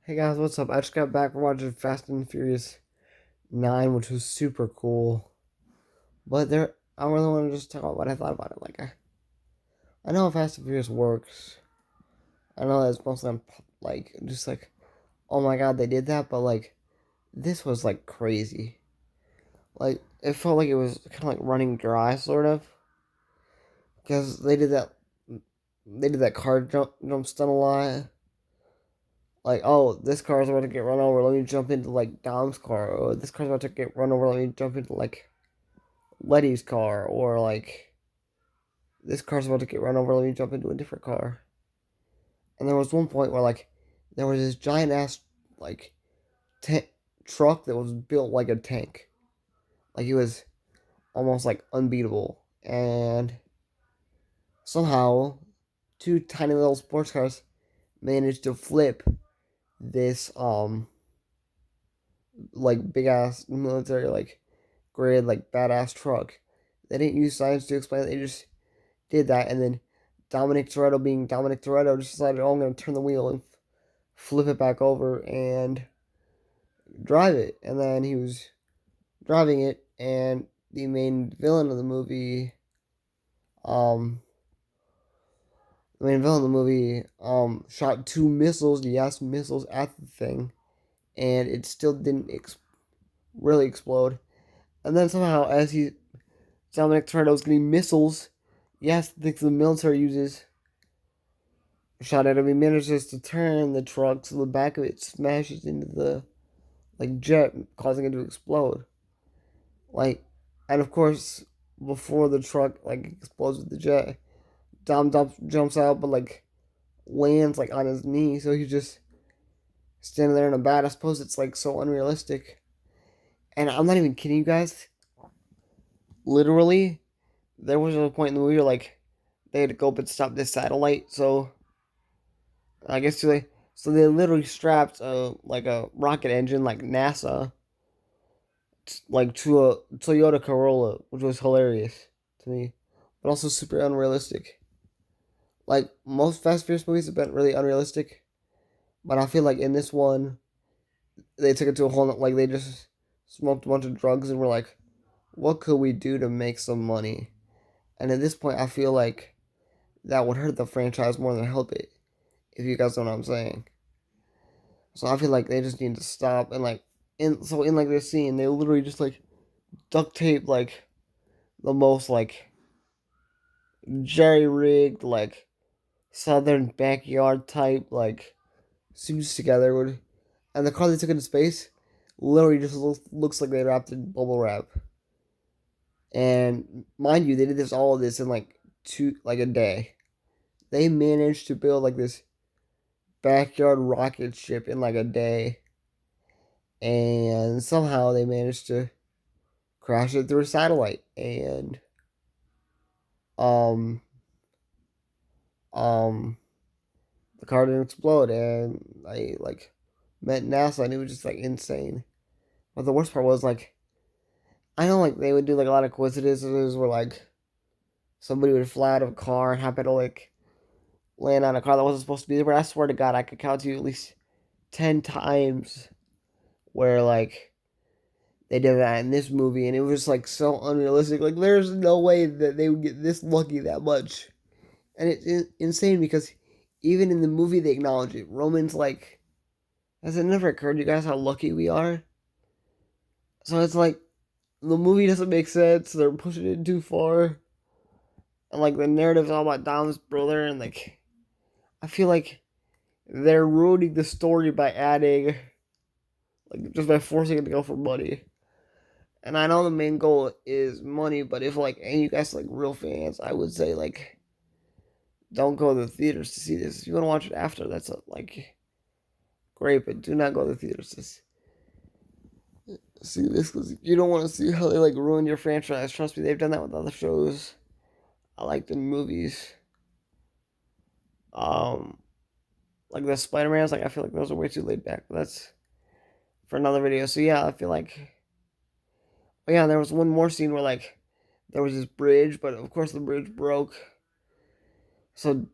Hey guys, what's up? I just got back from watching Fast and Furious 9, which was super cool. But I really want to just talk about what I thought about it. I know how Fast and Furious works. I know that's mostly just like, oh my god, they did that. But this was like crazy. Like, it felt like it was kind of like running dry, sort of. Because they did that car jump stunt a lot. Like, oh, this car's about to get run over. Let me jump into like Dom's car. Or this car's about to get run over. Let me jump into like Letty's car, or like this car's about to get run over. Let me jump into a different car. And there was one point where there was this giant ass like truck that was built like a tank, like it was almost like unbeatable. And somehow, two tiny little sports cars managed to flip this like big ass military grade like badass truck. They didn't use science to explain it. They just did that, and then Dominic Toretto, being Dominic Toretto, just decided, oh, I'm going to turn the wheel and flip it back over and drive it. And then he was driving it, and the main villain of the movie, um, shot two missiles, yes, missiles at the thing, and it still didn't really explode. And then somehow, as Dominic Toretto was getting missiles, yes, the military uses shot at him. He manages to turn the truck so the back of it smashes into the jet, causing it to explode. Like, and of course, before the truck explodes with the jet, Dom jumps out, but lands on his knee. So he's just standing there in a bat. I suppose it's so unrealistic. And I'm not even kidding you guys. Literally, there was a point in the movie where they had to go up and stop this satellite. So I guess they literally strapped a rocket engine like NASA to a Toyota Corolla, which was hilarious to me, but also super unrealistic. Like most Fast and Furious movies have been really unrealistic, but I feel like in this one they took it to a whole they just smoked a bunch of drugs and were like, what could we do to make some money? And at this point, I feel like that would hurt the franchise more than help it. If you guys know what I'm saying. So I feel like they just need to stop and in this scene they literally just duct tape the most jerry rigged southern backyard type suits together would, and the car they took into space literally just looks like they wrapped in bubble wrap. And mind you, they did all of this in a day. They managed to build this backyard rocket ship in a day, and somehow they managed to crash it through a satellite. And um um the car didn't explode, and I met NASA, and it was just insane. But the worst part was I know they would do a lot of coincidences where somebody would fly out of a car and happen to land on a car that wasn't supposed to be there. But I swear to God, I could count to you at least 10 times where they did that in this movie, and it was so unrealistic. There's no way that they would get this lucky that much, and it's insane because even in the movie they acknowledge it. Roman's has it never occurred to you guys how lucky we are? So it's the movie doesn't make sense. They're pushing it too far, and the narrative's all about Dom's brother, and I feel like they're ruining the story by adding just by forcing it to go for money. And I know the main goal is money, but if any you guys real fans, I would say don't go to the theaters to see this. If you want to watch it after, that's great, but do not go to the theaters to see this because you don't want to see how they ruin your franchise. Trust me, they've done that with other shows. I like the movies. Um, the Spider Mans. I feel like those are way too laid back. But that's for another video. So yeah, I feel oh yeah, there was one more scene where there was this bridge, but of course the bridge broke. So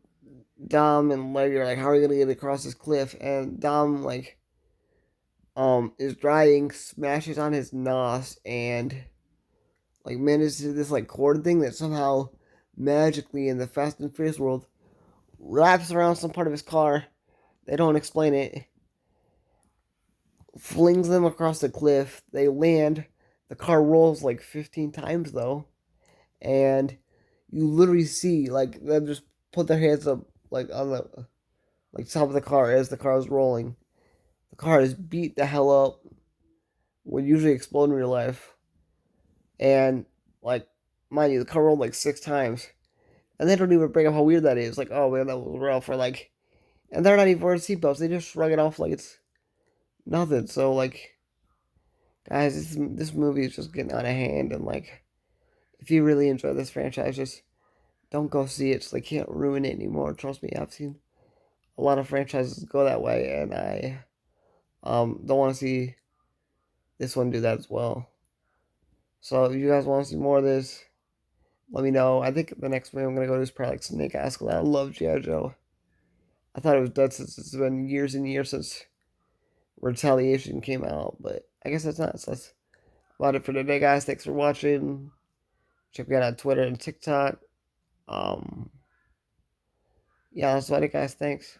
Dom and Larry are how are we gonna get across this cliff? And Dom is driving, smashes on his nos, and like manages to do this like cord thing that somehow magically in the Fast and Furious world wraps around some part of his car. They don't explain it. Flings them across the cliff. They land. The car rolls like 15 times though, and you literally see like them just put their hands up like on the like top of the car as the car is rolling. The car is beat the hell up. Would usually explode in real life, and like mind you, the car rolled like 6 times, and they don't even bring up how weird that is. Like, oh man, that was rough. Or like, and they're not even wearing seatbelts. They just shrug it off like it's nothing. So like, guys, this movie is just getting out of hand, and like, if you really enjoy this franchise, just don't go see it. So they can't ruin it anymore. Trust me, I've seen a lot of franchises go that way, and I don't want to see this one do that as well. So if you guys want to see more of this, let me know. I think the next movie I'm gonna go to is probably like Snake Eyes. I love G.I. Joe. I thought it was dead since it's been years and years since Retaliation came out, but I guess that's not. So that's about it for today, guys. Thanks for watching. Check me out on Twitter and TikTok. Um, yeah, that's about it, guys. Thanks.